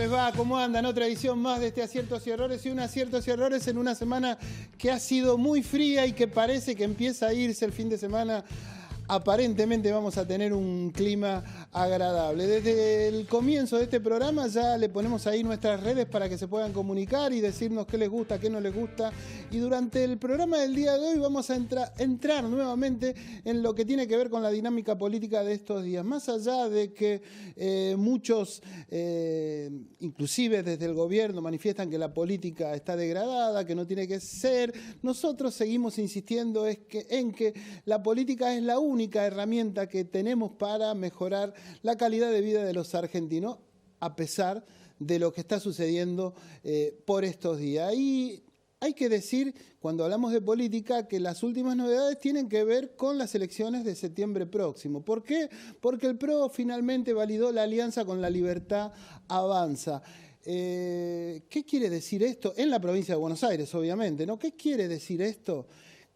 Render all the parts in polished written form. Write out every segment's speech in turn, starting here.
les va? ¿Cómo andan? Otra edición más de este Aciertos y Errores, y un Aciertos y Errores en una semana que ha sido muy fría y que parece que empieza a irse el fin de semana. Aparentemente vamos a tener un clima agradable. Desde el comienzo de este programa ya le ponemos ahí nuestras redes para que se puedan comunicar y decirnos qué les gusta, qué no les gusta. Y durante el programa del día de hoy vamos a entrar nuevamente en lo que tiene que ver con la dinámica política de estos días. Más allá de que muchos, inclusive desde el gobierno, manifiestan que la política está degradada, que no tiene que ser, nosotros seguimos insistiendo en que la política es la única herramienta que tenemos para mejorar la calidad de vida de los argentinos, a pesar de lo que está sucediendo por estos días. Y hay que decir, cuando hablamos de política, que las últimas novedades tienen que ver con las elecciones de septiembre próximo. ¿Por qué? Porque el PRO finalmente validó la alianza con La Libertad Avanza. ¿Qué quiere decir esto? En la provincia de Buenos Aires, obviamente, ¿no? ¿Qué quiere decir esto?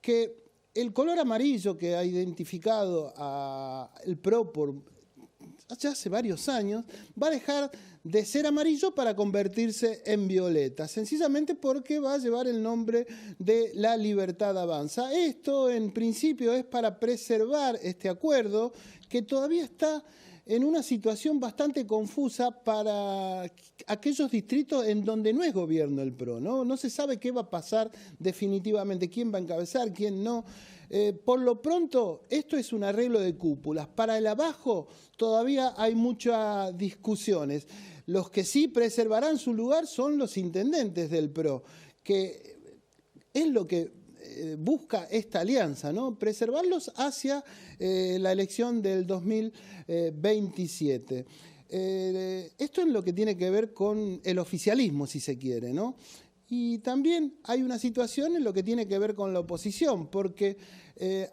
Que el color amarillo que ha identificado el PRO ya hace varios años va a dejar de ser amarillo para convertirse en violeta, sencillamente porque va a llevar el nombre de La Libertad Avanza. Esto, en principio, es para preservar este acuerdo que todavía está en una situación bastante confusa para aquellos distritos en donde no es gobierno el PRO, ¿no? No se sabe qué va a pasar definitivamente, quién va a encabezar, quién no. Por lo pronto, esto es un arreglo de cúpulas. Para el abajo todavía hay muchas discusiones. Los que sí preservarán su lugar son los intendentes del PRO, que es lo que busca esta alianza, ¿no? Preservarlos hacia la elección del 2027. Esto es lo que tiene que ver con el oficialismo, si se quiere, ¿no? Y también hay una situación en lo que tiene que ver con la oposición, porque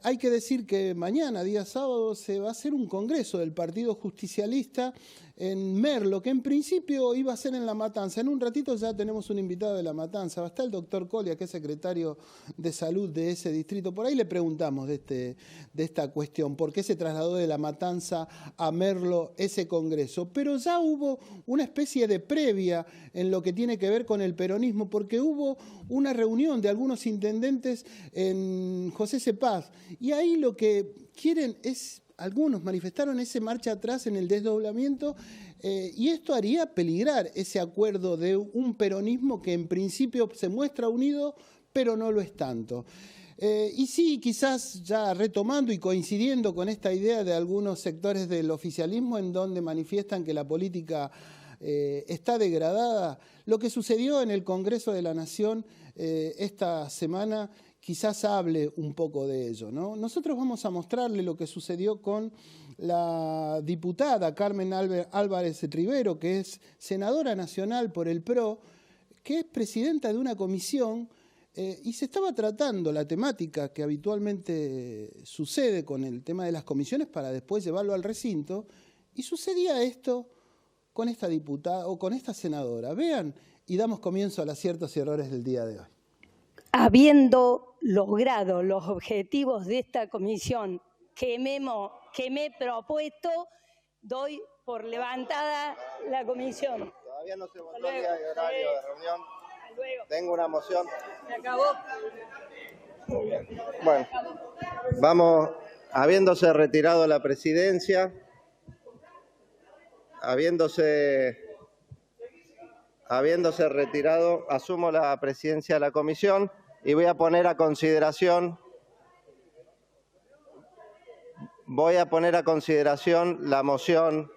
hay que decir que mañana, día sábado, se va a hacer un congreso del Partido Justicialista en Merlo, que en principio iba a ser en La Matanza. En un ratito ya tenemos un invitado de La Matanza. Va a estar el doctor Colia, que es secretario de Salud de ese distrito. Por ahí le preguntamos de esta cuestión, por qué se trasladó de La Matanza a Merlo ese congreso. Pero ya hubo una especie de previa en lo que tiene que ver con el peronismo, porque hubo una reunión de algunos intendentes en José C. Paz. Y ahí lo que quieren es, algunos manifestaron ese marcha atrás en el desdoblamiento, y esto haría peligrar ese acuerdo de un peronismo que en principio se muestra unido, pero no lo es tanto. Y sí, quizás ya retomando y coincidiendo con esta idea de algunos sectores del oficialismo en donde manifiestan que la política está degradada, lo que sucedió en el Congreso de la Nación esta semana quizás hable un poco de ello, ¿no? Nosotros vamos a mostrarle lo que sucedió con la diputada Carmen Álvarez Rivero, que es senadora nacional por el PRO, que es presidenta de una comisión, y se estaba tratando la temática que habitualmente sucede con el tema de las comisiones para después llevarlo al recinto, y sucedía esto con esta diputada o con esta senadora. Vean, y damos comienzo a los aciertos y errores del día de hoy. Habiendo logrado los objetivos de esta comisión que me he propuesto, doy por levantada la comisión. Todavía no se votó el día de horario de reunión. Luego. Tengo una moción. Se acabó. Bueno, vamos, habiéndose retirado la presidencia, habiéndose retirado, asumo la presidencia de la comisión y voy a poner a consideración la moción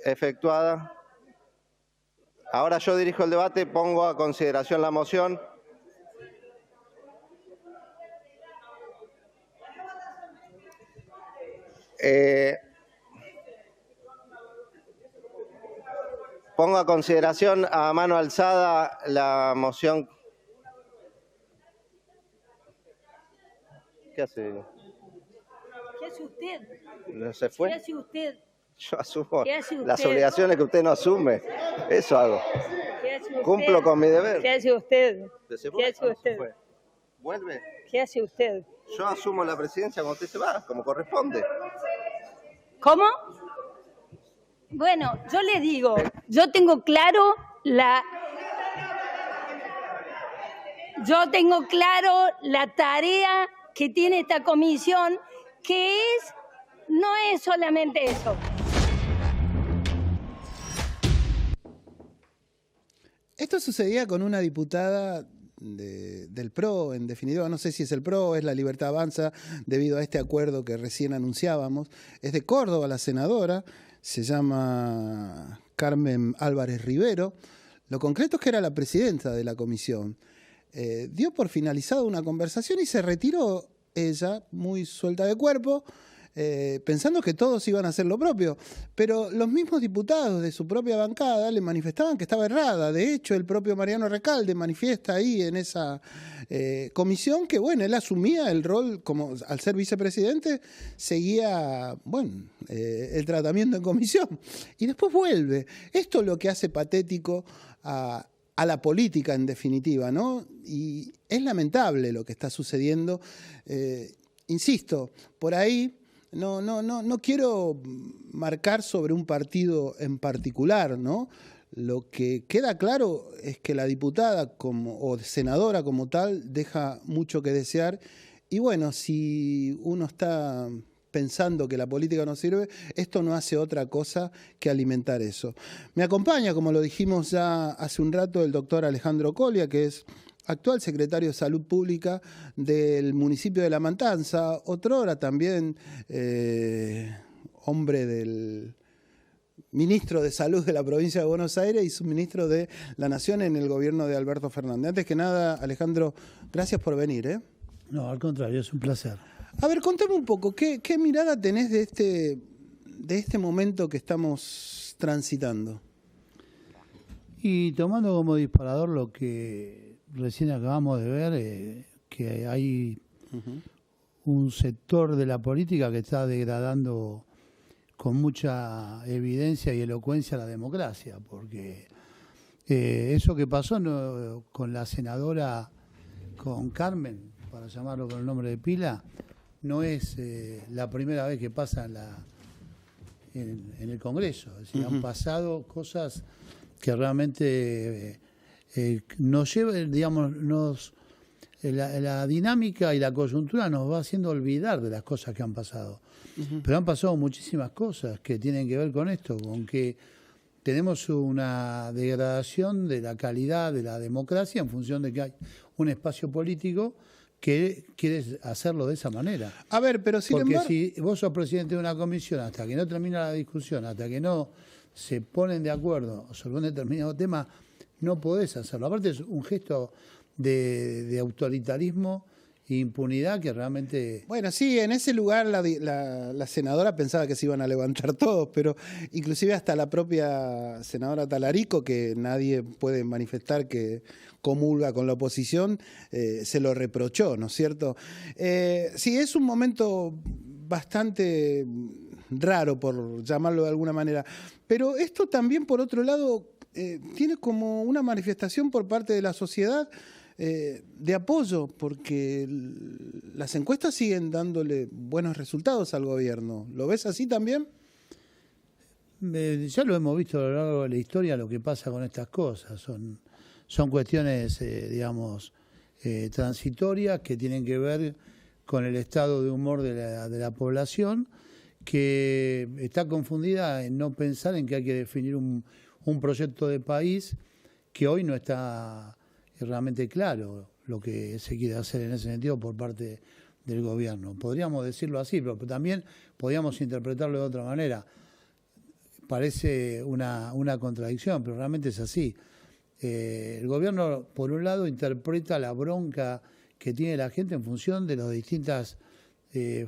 efectuada. Ahora yo dirijo el debate, pongo a consideración la moción. Pongo a consideración a mano alzada la moción. ¿Qué hace? ¿Qué hace usted? ¿No se fue? ¿Qué hace usted? Yo asumo ¿Qué hace usted? las obligaciones que usted no asume. Eso hago. ¿Qué hace usted? Cumplo con mi deber. ¿Qué hace usted? ¿Qué hace usted? ¿Vuelve? ¿Qué hace usted? Yo asumo la presidencia cuando usted se va, como corresponde. ¿Cómo? Bueno, yo le digo, yo tengo claro la tarea que tiene esta comisión, no es solamente eso. Esto sucedía con una diputada del PRO, en definitiva, no sé si es el PRO o es la Libertad Avanza, debido a este acuerdo que recién anunciábamos. Es de Córdoba la senadora, se llama Carmen Álvarez Rivero. Lo concreto es que era la presidenta de la comisión. Dio por finalizada una conversación y se retiró ella, muy suelta de cuerpo, pensando que todos iban a hacer lo propio. Pero los mismos diputados de su propia bancada le manifestaban que estaba errada. De hecho, el propio Mariano Recalde manifiesta ahí en esa comisión que, bueno, él asumía el rol, como al ser vicepresidente, seguía, bueno, el tratamiento en comisión. Y después vuelve. Esto es lo que hace patético a la política, en definitiva, ¿no? Y es lamentable lo que está sucediendo. Insisto, por ahí no quiero marcar sobre un partido en particular, ¿no? Lo que queda claro es que la diputada o senadora como tal deja mucho que desear. Y bueno, si uno está pensando que la política no sirve, esto no hace otra cosa que alimentar eso. Me acompaña, como lo dijimos ya hace un rato, el doctor Alejandro Colia, que es actual secretario de Salud Pública del municipio de La Matanza, otrora también hombre del ministro de Salud de la provincia de Buenos Aires y subministro de la Nación en el gobierno de Alberto Fernández. Antes que nada, Alejandro, gracias por venir. No, al contrario, es un placer. A ver, contame un poco, ¿qué mirada tenés de este momento que estamos transitando? Y tomando como disparador lo que recién acabamos de ver, que hay un sector de la política que está degradando con mucha evidencia y elocuencia la democracia, porque eso que pasó con la senadora, con Carmen, para llamarlo con el nombre de pila, no es la primera vez que pasa en el Congreso. Es decir, han pasado cosas que realmente nos llevan, digamos, la dinámica y la coyuntura nos va haciendo olvidar de las cosas que han pasado. Pero han pasado muchísimas cosas que tienen que ver con esto, con que tenemos una degradación de la calidad de la democracia en función de que hay un espacio político que quiere hacerlo de esa manera. A ver, pero sin embargo... Porque si vos sos presidente de una comisión, hasta que no termina la discusión, hasta que no se ponen de acuerdo sobre un determinado tema, no podés hacerlo. Aparte es un gesto de autoritarismo e impunidad que realmente... Bueno, sí, en ese lugar la senadora pensaba que se iban a levantar todos, pero inclusive hasta la propia senadora Talarico, que nadie puede manifestar que comulga con la oposición, se lo reprochó, ¿no es cierto? Sí, es un momento bastante raro, por llamarlo de alguna manera, pero esto también, por otro lado, tiene como una manifestación por parte de la sociedad de apoyo, porque las encuestas siguen dándole buenos resultados al gobierno. ¿Lo ves así también? Ya lo hemos visto a lo largo de la historia, lo que pasa con estas cosas. Son cuestiones, digamos, transitorias que tienen que ver con el estado de humor de la población, que está confundida en no pensar en que hay que definir un proyecto de país que hoy no está realmente claro lo que se quiere hacer en ese sentido por parte del gobierno. Podríamos decirlo así, pero también podríamos interpretarlo de otra manera. Parece una contradicción, pero realmente es así. El gobierno, por un lado, interpreta la bronca que tiene la gente en función de los distintos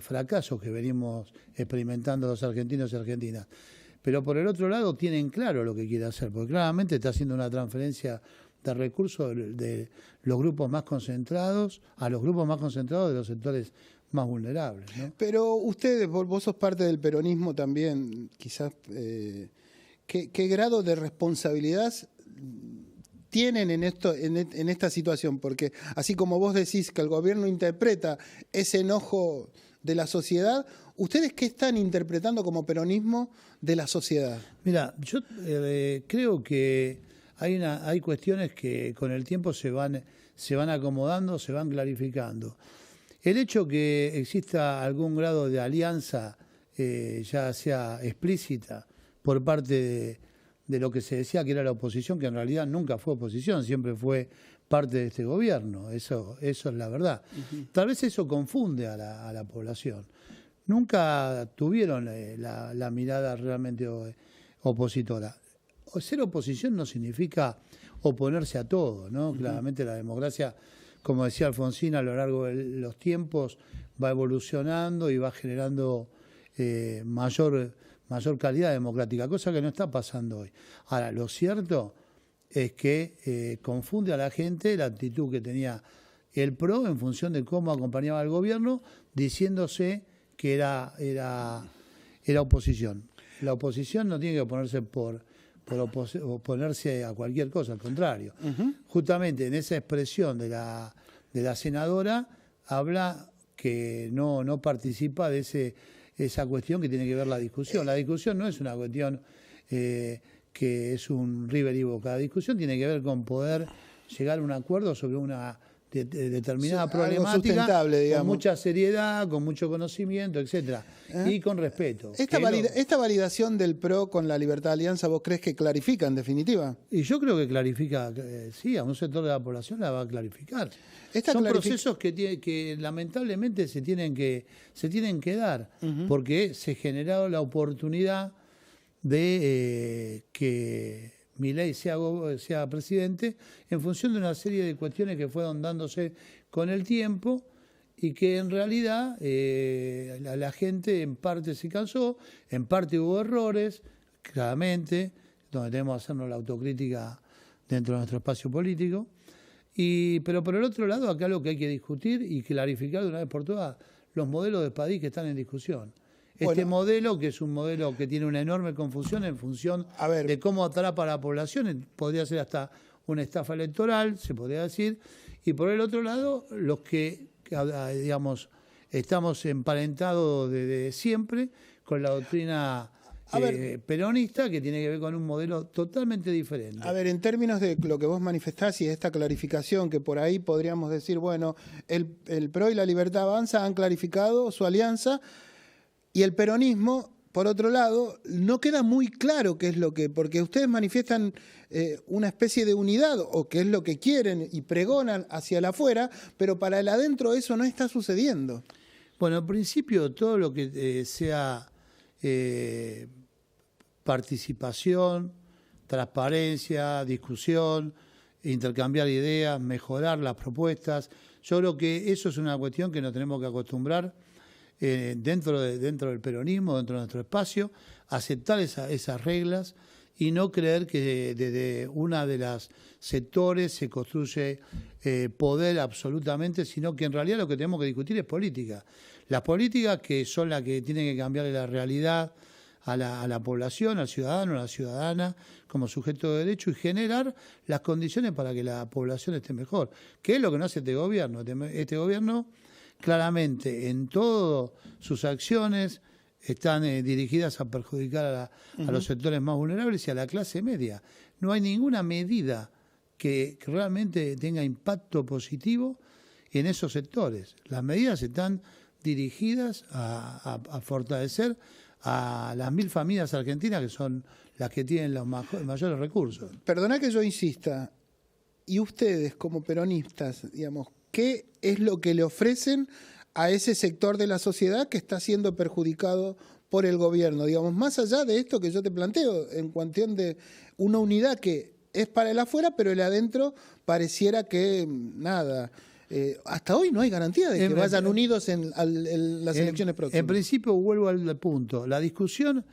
fracasos que venimos experimentando los argentinos y argentinas. Pero por el otro lado tienen claro lo que quiere hacer, porque claramente está haciendo una transferencia de recursos de los grupos más concentrados a los grupos más concentrados de los sectores más vulnerables, ¿no? Pero ustedes, vos sos parte del peronismo también, quizás, ¿qué grado de responsabilidad tienen en esta situación? Porque así como vos decís que el gobierno interpreta ese enojo de la sociedad. ¿Ustedes qué están interpretando como peronismo de la sociedad? Mira, yo creo que hay cuestiones que con el tiempo se van acomodando, se van clarificando. El hecho que exista algún grado de alianza, ya sea explícita, por parte de lo que se decía que era la oposición, que en realidad nunca fue oposición, siempre fue parte de este gobierno, eso es la verdad. Tal vez eso confunde a la población. Nunca tuvieron la mirada realmente opositora. Ser oposición no significa oponerse a todo, ¿no? Claramente la democracia, como decía Alfonsín, a lo largo de los tiempos va evolucionando y va generando mayor calidad democrática, cosa que no está pasando hoy. Ahora, lo cierto es que confunde a la gente la actitud que tenía el PRO en función de cómo acompañaba al gobierno, diciéndose que era oposición. La oposición no tiene que oponerse por oponerse a cualquier cosa, al contrario. Justamente en esa expresión de la senadora habla que no participa de esa cuestión que tiene que ver la discusión. La discusión no es una cuestión que es un River y Boca. La discusión tiene que ver con poder llegar a un acuerdo sobre una determinada problemática con mucha seriedad, con mucho conocimiento, etcétera, y con respeto. Esta validación del PRO con la Libertad Alianza, ¿vos crees que clarifica en definitiva? Y yo creo que clarifica, sí, a un sector de la población la va a clarificar. Son procesos que lamentablemente se tienen que dar, porque se ha generado la oportunidad de que Milei sea presidente en función de una serie de cuestiones que fueron dándose con el tiempo y que en realidad la gente en parte se cansó, en parte hubo errores, claramente, donde tenemos que hacernos la autocrítica dentro de nuestro espacio político. Pero por el otro lado, acá lo que hay que discutir y clarificar de una vez por todas los modelos de país que están en discusión. Este modelo, que es un modelo que tiene una enorme confusión en función de cómo atrapa a la población, podría ser hasta una estafa electoral, se podría decir, y por el otro lado, los que, digamos, estamos emparentados desde siempre con la doctrina peronista, que tiene que ver con un modelo totalmente diferente. A ver, en términos de lo que vos manifestás y esta clarificación, que por ahí podríamos decir, bueno, el PRO y la Libertad Avanza han clarificado su alianza, y el peronismo, por otro lado, no queda muy claro qué es lo que... Porque ustedes manifiestan una especie de unidad, o qué es lo que quieren y pregonan hacia el afuera, pero para el adentro eso no está sucediendo. Bueno, en principio todo lo que sea participación, transparencia, discusión, intercambiar ideas, mejorar las propuestas, yo creo que eso es una cuestión que nos tenemos que acostumbrar dentro del peronismo, dentro de nuestro espacio, aceptar esas reglas y no creer que desde una de las sectores se construye poder absolutamente, sino que en realidad lo que tenemos que discutir es política. Las políticas que son las que tienen que cambiarle la realidad a la población, al ciudadano, a la ciudadana, como sujeto de derecho, y generar las condiciones para que la población esté mejor. ¿Qué es lo que no hace este gobierno? Este gobierno claramente en todas sus acciones están dirigidas a perjudicar a los sectores más vulnerables y a la clase media. No hay ninguna medida que realmente tenga impacto positivo en esos sectores. Las medidas están dirigidas a fortalecer a las 1000 familias argentinas, que son las que tienen los mayores recursos. Perdona que yo insista, y ustedes como peronistas, digamos, ¿qué es lo que le ofrecen a ese sector de la sociedad que está siendo perjudicado por el gobierno? Digamos, más allá de esto que yo te planteo, en cuestión de una unidad que es para el afuera, pero el adentro pareciera que nada. Hasta hoy no hay garantía de que vayan unidos en las elecciones próximas. En principio, vuelvo al punto. La discusión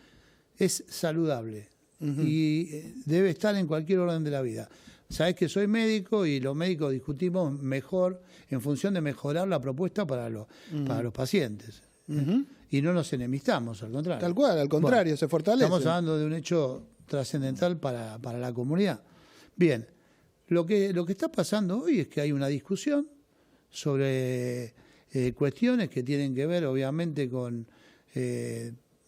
es saludable y debe estar en cualquier orden de la vida. Sabés que soy médico y los médicos discutimos mejor en función de mejorar la propuesta para los pacientes. Y no nos enemistamos, al contrario. Tal cual, al contrario, se fortalece. Estamos hablando de un hecho trascendental para la comunidad. Bien, lo que está pasando hoy es que hay una discusión sobre cuestiones que tienen que ver obviamente con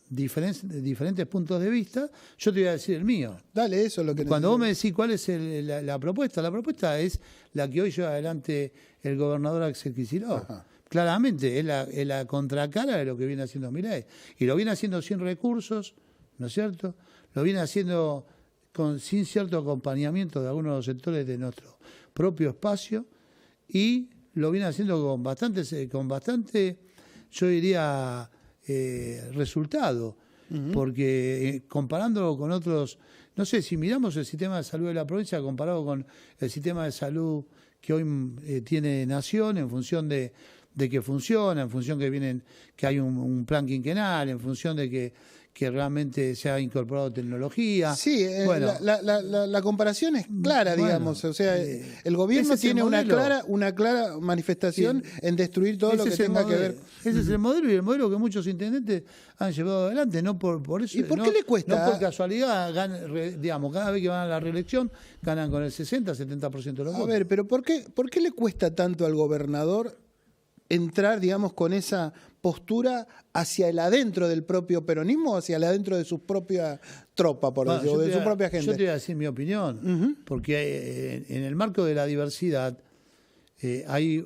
diferentes puntos de vista. Yo te voy a decir el mío. Dale, eso es lo que Cuando necesito. vos me decís cuál es la propuesta es la que hoy lleva adelante el gobernador Axel Kicillof. Ajá. Claramente, es la contracara de lo que viene haciendo Milei. Y lo viene haciendo sin recursos, ¿no es cierto? Lo viene haciendo sin cierto acompañamiento de algunos de los sectores de nuestro propio espacio y lo viene haciendo con bastante, yo diría, resultado. Porque comparándolo con otros, no sé, si miramos el sistema de salud de la provincia comparado con el sistema de salud que hoy tiene Nación en función de que funciona, en función que hay un plan quinquenal, en función de que realmente se ha incorporado tecnología. Sí, bueno, la comparación es clara, bueno, digamos. O sea, el gobierno ese es el tiene modelo. una clara manifestación en destruir todo lo que tenga que ver. Ese es el modelo y el modelo que muchos intendentes han llevado adelante, no por eso. ¿Y por qué le cuesta? No por casualidad, digamos, cada vez que van a la reelección ganan con el 60-70% de los A votos. ver, pero ¿por qué le cuesta tanto al gobernador entrar, digamos, con esa postura hacia el adentro del propio peronismo o hacia el adentro de su propia tropa, por decirlo, de su propia gente? Yo te voy a decir mi opinión, porque en el marco de la diversidad hay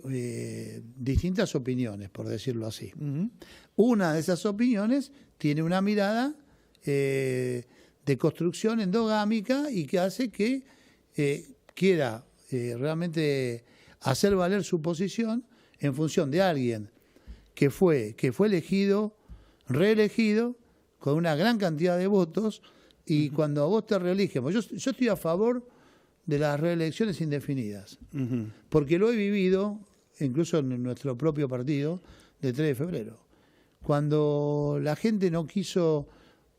distintas opiniones, por decirlo así. Una de esas opiniones tiene una mirada de construcción endogámica y que hace que quiera realmente hacer valer su posición en función de alguien que fue elegido, reelegido, con una gran cantidad de votos, y cuando a vos te reeligen, yo estoy a favor de las reelecciones indefinidas, porque lo he vivido, incluso en nuestro propio partido, de 3 de febrero. Cuando la gente no quiso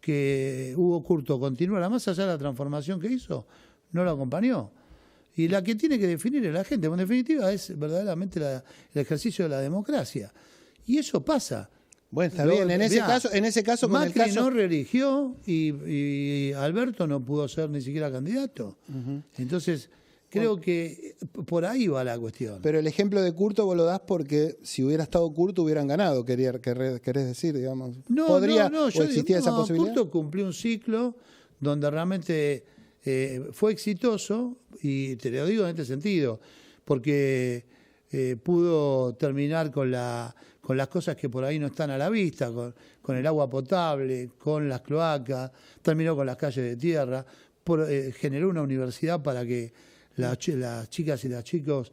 que Hugo Curto continuara, más allá de la transformación que hizo, no lo acompañó. Y la que tiene que definir es la gente. En definitiva, es verdaderamente el ejercicio de la democracia. Y eso pasa. Bueno, está bien. En ese caso, con el Macri caso... no reeligió y Alberto no pudo ser ni siquiera candidato. Entonces, creo que por ahí va la cuestión. Pero el ejemplo de Curto vos lo das porque si hubiera estado Curto hubieran ganado, querés decir, digamos. No, ¿O existía esa posibilidad? Curto cumplió un ciclo donde realmente fue exitoso, y te lo digo en este sentido, porque pudo terminar con las cosas que por ahí no están a la vista, con el agua potable, con las cloacas, terminó con las calles de tierra, generó una universidad para que las chicas y los chicos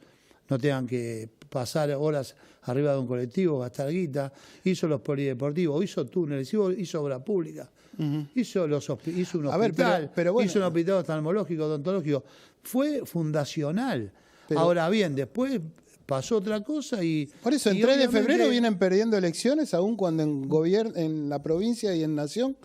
no tengan que pasar horas arriba de un colectivo, gastar guita, hizo los polideportivos, hizo túneles, hizo obra pública. Hizo un hospital, pero bueno, hizo un hospital oftalmológico, odontológico. Fue fundacional. Ahora bien, después pasó otra cosa y... Por eso, en 3 de febrero vienen perdiendo elecciones, aun cuando en la provincia y en Nación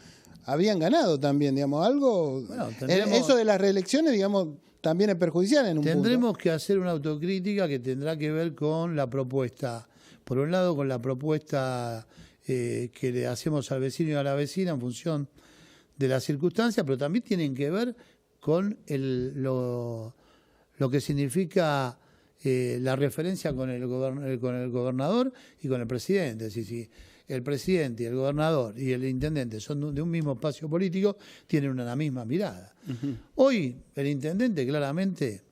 habían ganado también, digamos, algo... Bueno, eso de las reelecciones, digamos, también es perjudicial en un punto. Tendremos que hacer una autocrítica que tendrá que ver con la propuesta. Por un lado, con la propuesta que le hacemos al vecino y a la vecina en función de las circunstancias, pero también tienen que ver con lo que significa la referencia con el gobernador y con el presidente. Es decir, si el presidente y el gobernador y el intendente son de un mismo espacio político, tienen la misma mirada. Hoy el intendente claramente,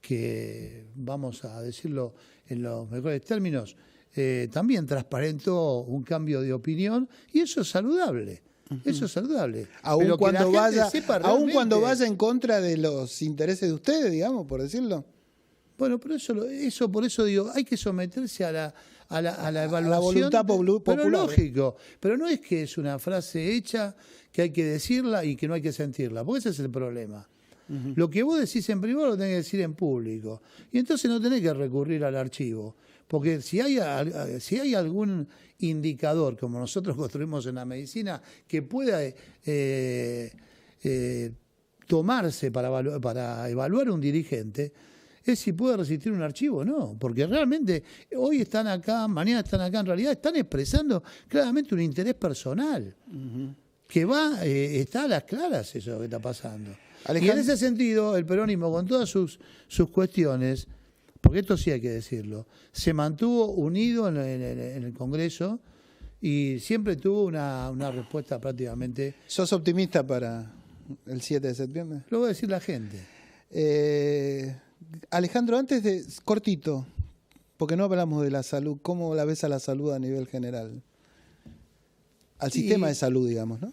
que vamos a decirlo en los mejores términos, también transparentó un cambio de opinión, y eso es saludable. Eso es saludable. Aun cuando vaya en contra de los intereses de ustedes, digamos, por decirlo. Bueno, pero por eso digo, hay que someterse a la evaluación. A la voluntad popular. Pero lógico. Pero no es que es una frase hecha que hay que decirla y que no hay que sentirla, porque ese es el problema. Lo que vos decís en privado lo tenés que decir en público. Y entonces no tenés que recurrir al archivo. Porque si hay algún indicador, como nosotros construimos en la medicina, que pueda tomarse para evaluar un dirigente, es si puede resistir un archivo o no. Porque realmente hoy están acá, mañana están acá, en realidad están expresando claramente un interés personal. Que está a las claras eso que está pasando. Y en ese sentido, el peronismo, con todas sus cuestiones, porque esto sí hay que decirlo, se mantuvo unido en el Congreso y siempre tuvo una respuesta prácticamente... ¿Sos optimista para el 7 de septiembre? Lo va a decir la gente. Alejandro, antes de... cortito, porque no hablamos de la salud, ¿cómo la ves a la salud a nivel general? Al sistema de salud, digamos, ¿no?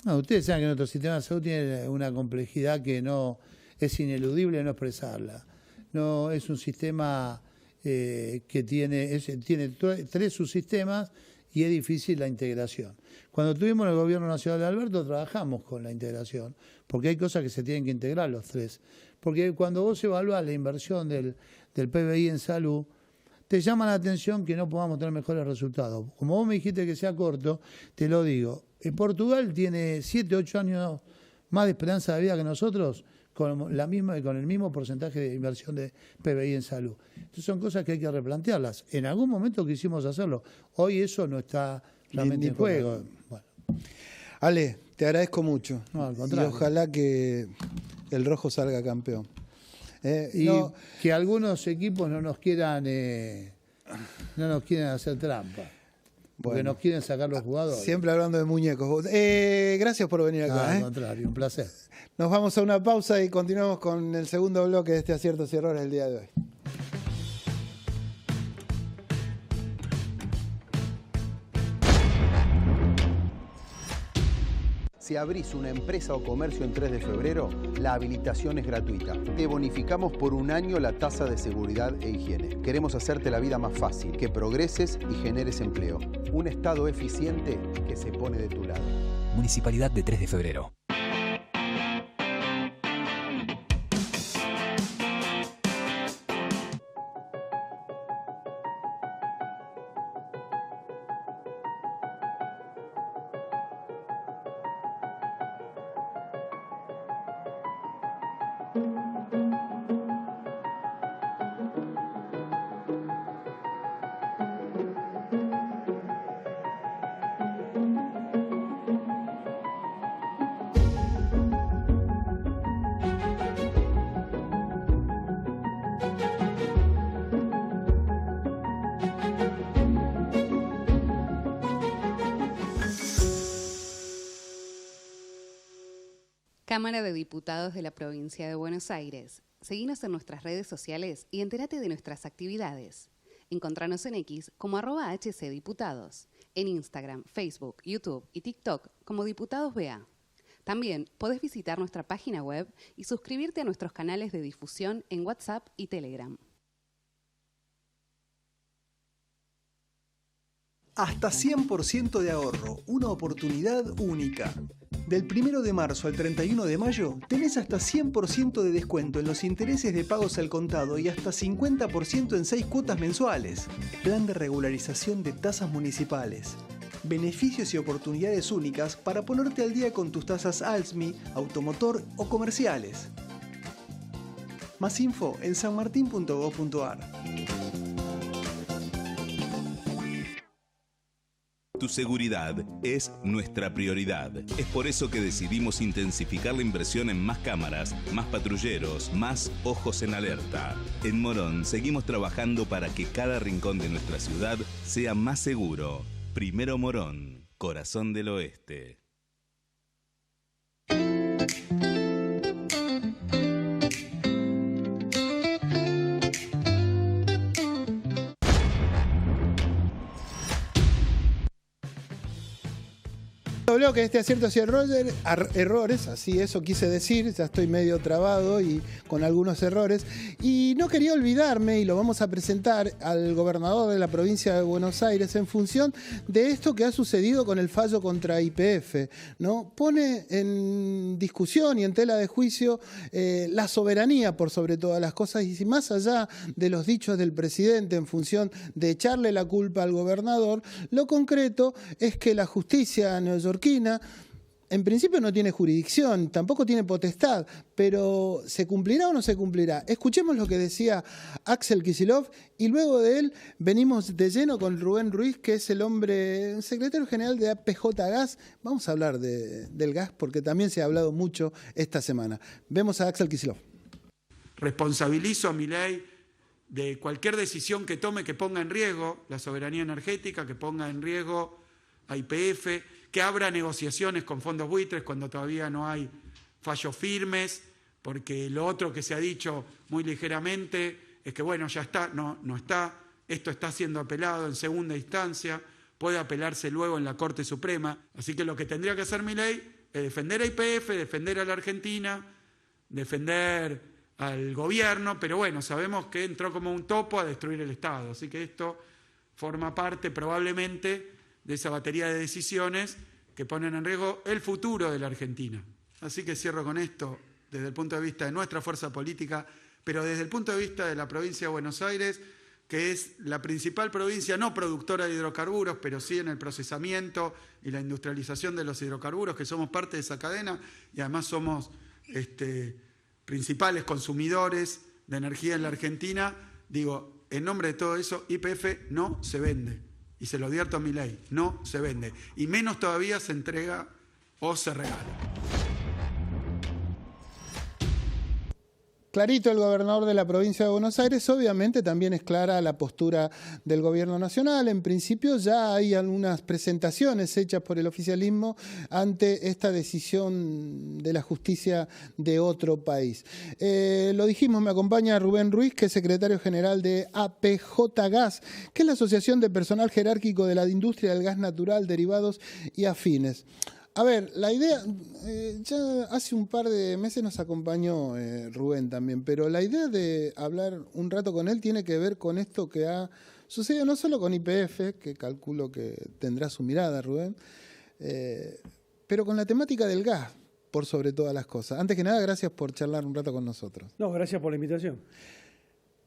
No, ustedes saben que nuestro sistema de salud tiene una complejidad que no es ineludible no expresarla. No es un sistema que tiene 3 subsistemas y es difícil la integración. Cuando tuvimos el gobierno nacional de Alberto trabajamos con la integración, porque hay cosas que se tienen que integrar los 3. Porque cuando vos evaluás la inversión del PBI en salud, te llama la atención que no podamos tener mejores resultados. Como vos me dijiste que sea corto, te lo digo. Portugal tiene 7, 8 años más de esperanza de vida que nosotros con el mismo porcentaje de inversión de PBI en salud. Entonces son cosas que hay que replantearlas. En algún momento quisimos hacerlo. Hoy eso no está realmente en juego. Bueno. Ale, te agradezco mucho. No, al contrario. Y ojalá que el rojo salga campeón. Y que algunos equipos no nos quieran hacer trampa. Porque nos quieren sacar los jugadores. Siempre hablando de muñecos. Gracias por venir acá. Al contrario, un placer. Nos vamos a una pausa y continuamos con el segundo bloque de este Aciertos y Errores del día de hoy. Si abrís una empresa o comercio en 3 de febrero, la habilitación es gratuita. Te bonificamos por 1 año la tasa de seguridad e higiene. Queremos hacerte la vida más fácil, que progreses y generes empleo. Un Estado eficiente que se pone de tu lado. Municipalidad de 3 de febrero. Cámara de Diputados de la Provincia de Buenos Aires. Seguinos en nuestras redes sociales y entérate de nuestras actividades. Encontranos en X como @HCDiputados, en Instagram, Facebook, YouTube y TikTok como Diputados BA. También podés visitar nuestra página web y suscribirte a nuestros canales de difusión en WhatsApp y Telegram. Hasta 100% de ahorro, una oportunidad única. Del 1 de marzo al 31 de mayo tenés hasta 100% de descuento en los intereses de pagos al contado y hasta 50% en 6 cuotas mensuales. Plan de regularización de tasas municipales. Beneficios y oportunidades únicas para ponerte al día con tus tasas ALSMI, automotor o comerciales. Más info en sanmartin.gov.ar. Tu seguridad es nuestra prioridad. Es por eso que decidimos intensificar la inversión en más cámaras, más patrulleros, más ojos en alerta. En Morón seguimos trabajando para que cada rincón de nuestra ciudad sea más seguro. Primero Morón, corazón del oeste. Bloque de este Aciertos y Errores, así eso quise decir, ya estoy medio trabado y con algunos errores. Y no quería olvidarme, y lo vamos a presentar al gobernador de la provincia de Buenos Aires en función de esto que ha sucedido con el fallo contra YPF, ¿no? Pone en discusión y en tela de juicio la soberanía por sobre todas las cosas, y si más allá de los dichos del presidente en función de echarle la culpa al gobernador, lo concreto es que la justicia neoyorquina en principio no tiene jurisdicción, tampoco tiene potestad, pero ¿se cumplirá o no se cumplirá? Escuchemos lo que decía Axel Kicillof y luego de él venimos de lleno con Rubén Ruiz, que es el secretario general de APJ Gas. Vamos a hablar del gas porque también se ha hablado mucho esta semana. Vemos a Axel Kicillof. Responsabilizo a Milei de cualquier decisión que tome que ponga en riesgo la soberanía energética, que ponga en riesgo a YPF, que abra negociaciones con fondos buitres cuando todavía no hay fallos firmes, porque lo otro que se ha dicho muy ligeramente es que, bueno, ya está, no está, esto está siendo apelado en segunda instancia, puede apelarse luego en la Corte Suprema, así que lo que tendría que hacer Milei es defender a YPF, defender a la Argentina, defender al gobierno, pero bueno, sabemos que entró como un topo a destruir el Estado, así que esto forma parte probablemente de esa batería de decisiones que ponen en riesgo el futuro de la Argentina. Así que cierro con esto desde el punto de vista de nuestra fuerza política, pero desde el punto de vista de la provincia de Buenos Aires, que es la principal provincia no productora de hidrocarburos, pero sí en el procesamiento y la industrialización de los hidrocarburos, que somos parte de esa cadena y además somos principales consumidores de energía en la Argentina. Digo, en nombre de todo eso, YPF no se vende. Y se lo advierto a Milei, no se vende. Y menos todavía se entrega o se regala. Clarito el gobernador de la provincia de Buenos Aires, obviamente también es clara la postura del gobierno nacional. En principio ya hay algunas presentaciones hechas por el oficialismo ante esta decisión de la justicia de otro país. Lo dijimos, me acompaña Rubén Ruiz, que es secretario general de APJ Gas, que es la Asociación de Personal Jerárquico de la Industria del Gas Natural, Derivados y Afines. A ver, la idea, ya hace un par de meses nos acompañó Rubén también, pero la idea de hablar un rato con él tiene que ver con esto que ha sucedido no solo con YPF, que calculo que tendrá su mirada, Rubén, pero con la temática del gas, por sobre todas las cosas. Antes que nada, gracias por charlar un rato con nosotros. No, gracias por la invitación.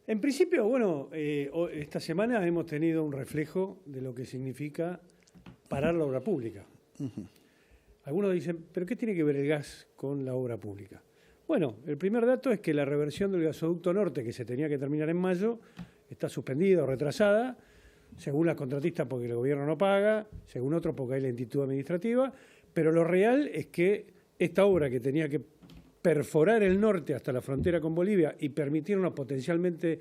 En principio, bueno, esta semana hemos tenido un reflejo de lo que significa parar la obra pública. Uh-huh. Algunos dicen, ¿pero qué tiene que ver el gas con la obra pública? Bueno, el primer dato es que la reversión del gasoducto norte, que se tenía que terminar en mayo, está suspendida o retrasada, según las contratistas porque el gobierno no paga, según otros porque hay lentitud administrativa, pero lo real es que esta obra que tenía que perforar el norte hasta la frontera con Bolivia y permitirnos potencialmente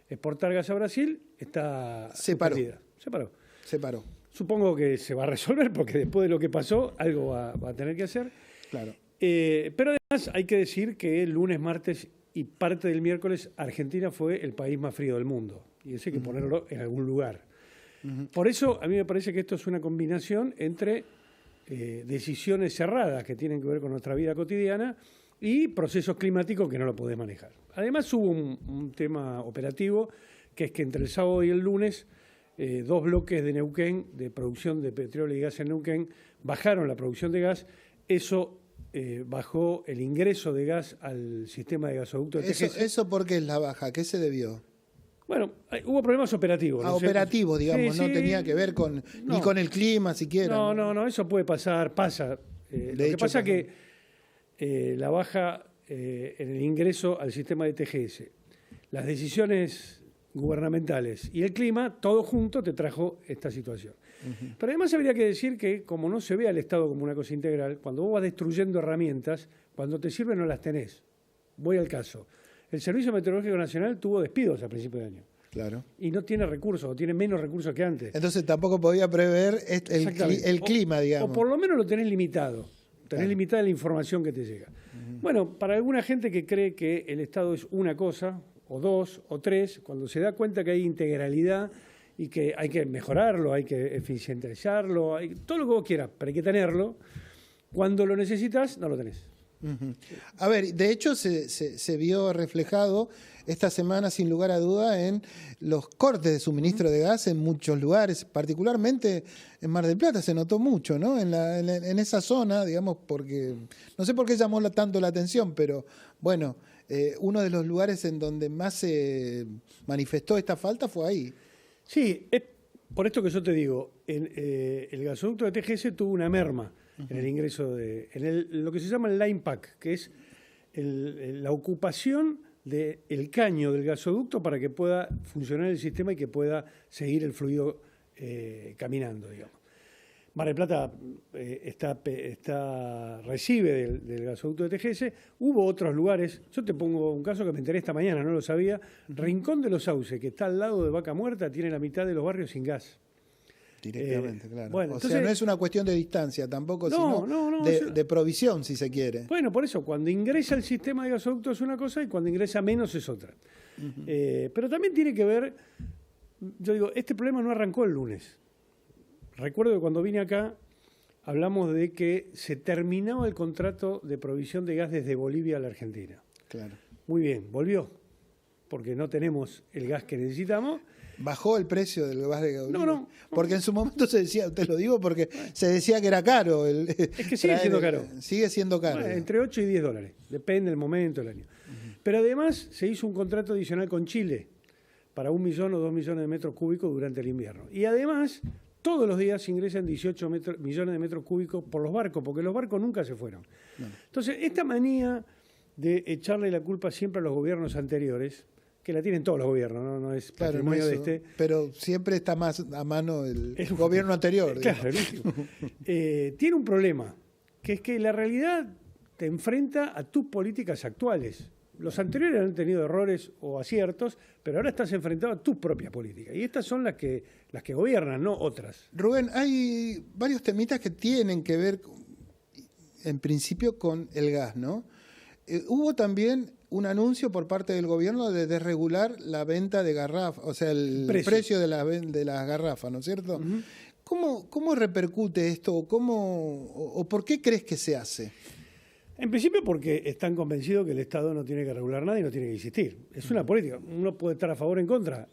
exportar gas a Brasil, está suspendida. Se paró. Supongo que se va a resolver porque después de lo que pasó, algo va a tener que hacer. Claro. Pero además hay que decir que el lunes, martes y parte del miércoles Argentina fue el país más frío del mundo. Y eso hay que ponerlo en algún lugar. Por eso a mí me parece que esto es una combinación entre decisiones cerradas que tienen que ver con nuestra vida cotidiana y procesos climáticos que no lo podés manejar. Además hubo un tema operativo, que es que entre el sábado y el lunes 2 bloques de Neuquén, de producción de petróleo y gas en Neuquén, bajaron la producción de gas. Eso bajó el ingreso de gas al sistema de gasoducto de TGS. ¿Eso por qué es la baja? ¿Qué se debió? Bueno, hubo problemas operativos. Operativos, digamos, sí, no tenía que ver ni con el clima siquiera. No, eso puede pasar, pasa. Lo que pasa es que la baja en el ingreso al sistema de TGS, las decisiones gubernamentales y el clima, todo junto te trajo esta situación. Pero además habría que decir que, como no se ve al Estado como una cosa integral, cuando vos vas destruyendo herramientas, cuando te sirven no las tenés. Voy al caso. El Servicio Meteorológico Nacional tuvo despidos a principios de año. Claro. Y no tiene recursos, o tiene menos recursos que antes. Entonces tampoco podía prever el clima, digamos. O por lo menos lo tenés limitado. Tenés limitada la información que te llega. Bueno, para alguna gente que cree que el Estado es una cosa, o dos, o tres, cuando se da cuenta que hay integralidad y que hay que mejorarlo, hay que eficientizarlo, todo lo que vos quieras, pero hay que tenerlo, cuando lo necesitas, no lo tenés. A ver, de hecho se vio reflejado esta semana sin lugar a duda en los cortes de suministro de gas en muchos lugares, particularmente en Mar del Plata se notó mucho, ¿no? En esa zona, digamos, porque no sé por qué llamó tanto la atención, pero bueno, uno de los lugares en donde más se manifestó esta falta fue ahí. Sí, por esto que yo te digo, el gasoducto de TGS tuvo una merma en el ingreso lo que se llama el line pack, que es la ocupación del caño del gasoducto para que pueda funcionar el sistema y que pueda seguir el fluido caminando, digamos. Mar del Plata recibe del gasoducto de TGS. Hubo otros lugares, yo te pongo un caso que me enteré esta mañana, no lo sabía. Rincón de los Sauces, que está al lado de Vaca Muerta, tiene la mitad de los barrios sin gas. Directamente, claro. Bueno, o entonces, sea, no es una cuestión de distancia tampoco, sino de provisión, si se quiere. Bueno, por eso, cuando ingresa el sistema de gasoducto es una cosa y cuando ingresa menos es otra. Pero también tiene que ver, yo digo, este problema no arrancó el lunes. Recuerdo que cuando vine acá hablamos de que se terminaba el contrato de provisión de gas desde Bolivia a la Argentina. Claro. Muy bien, volvió, porque no tenemos el gas que necesitamos. ¿Bajó el precio del gas de Bolivia? No. Porque en su momento se decía, te lo digo porque se decía que era caro. Es que sigue siendo caro. Sigue siendo caro. Bueno, entre 8 y 10 dólares, depende del momento del año. Pero además se hizo un contrato adicional con Chile para 1 millón o 2 millones de metros cúbicos durante el invierno. Y además, todos los días ingresan 18 millones de metros cúbicos por los barcos, porque los barcos nunca se fueron. No. Entonces, esta manía de echarle la culpa siempre a los gobiernos anteriores, que la tienen todos los gobiernos, no es patrimonio de este. Pero siempre está más a mano el gobierno anterior. Claro, tiene un problema, que es que la realidad te enfrenta a tus políticas actuales. Los anteriores han tenido errores o aciertos, pero ahora estás enfrentado a tus propias políticas. Y estas son las que gobiernan, no otras. Rubén, hay varios temitas que tienen que ver, en principio, con el gas, ¿no? Hubo también un anuncio por parte del gobierno de desregular la venta de garrafas, o sea, el precio de las garrafas, ¿no es cierto? ¿Cómo repercute esto o por qué crees que se hace? En principio porque están convencidos que el Estado no tiene que regular nada y no tiene que existir. Es una política, uno puede estar a favor o en contra.